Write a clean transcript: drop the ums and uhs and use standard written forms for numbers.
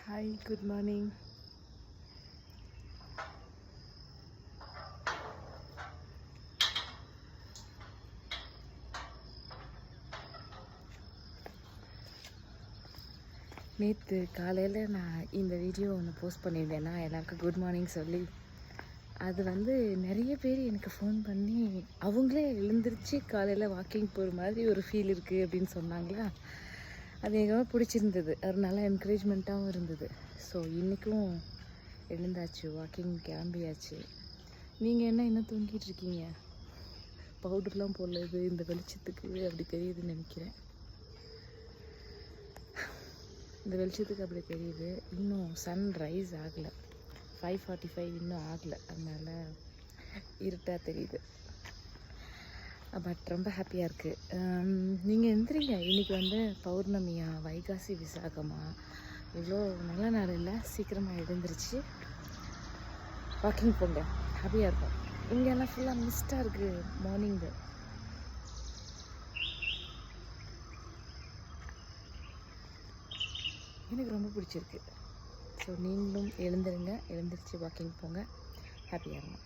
Hi, good morning. நேற்று காலையில் நான் இந்த வீடியோ ஒன்று போஸ்ட் பண்ணியிருந்தேன்னா எல்லாருக்கும் குட் மார்னிங் சொல்லி, அது நிறைய பேர் எனக்கு ஃபோன் பண்ணி அவங்களே எழுந்திரிச்சு காலையில் வாக்கிங் போகிற மாதிரி ஒரு ஃபீல் இருக்குது அப்படின்னு சொன்னாங்களா. அது எனக்கு பிடிச்சிருந்தது, அது நல்லா என்கரேஜ்மெண்ட்டாகவும் இருந்தது. ஸோ இன்றைக்கும் எழுந்தாச்சு, வாக்கிங் கிளம்பியாச்சு. நீங்கள் என்ன இன்னும் தூங்கிட்டு இருக்கீங்க? பவுடர்லாம் போடலது இந்த வெளிச்சத்துக்கு அப்படி தெரியுதுன்னு நினைக்கிறேன். இந்த வெளிச்சத்துக்கு அப்படி தெரியுது. இன்னும் சன் ரைஸ் ஆகலை, 5:45 இன்னும் ஆகலை, அதனால் இருட்டாக தெரியுது. பட் ரொம்ப ஹாப்பியாக இருக்குது. நீங்கள் எந்திரிங்க, இன்றைக்கி பௌர்ணமியா, வைகாசி விசாகமா, இவ்வளோ நல்ல நாள் இல்லை. சீக்கிரமாக எழுந்திரிச்சு வாக்கிங் போங்க, ஹாப்பியாக இருக்கும். இங்கெல்லாம் ஃபுல்லாக மிஸ்டாக இருக்குது மார்னிங்கு. எனக்கு ரொம்ப பிடிச்சிருக்கு. ஸோ நீங்களும் எழுந்திருங்க, எழுந்திரிச்சு வாக்கிங் போங்க, ஹாப்பியாக இருங்க.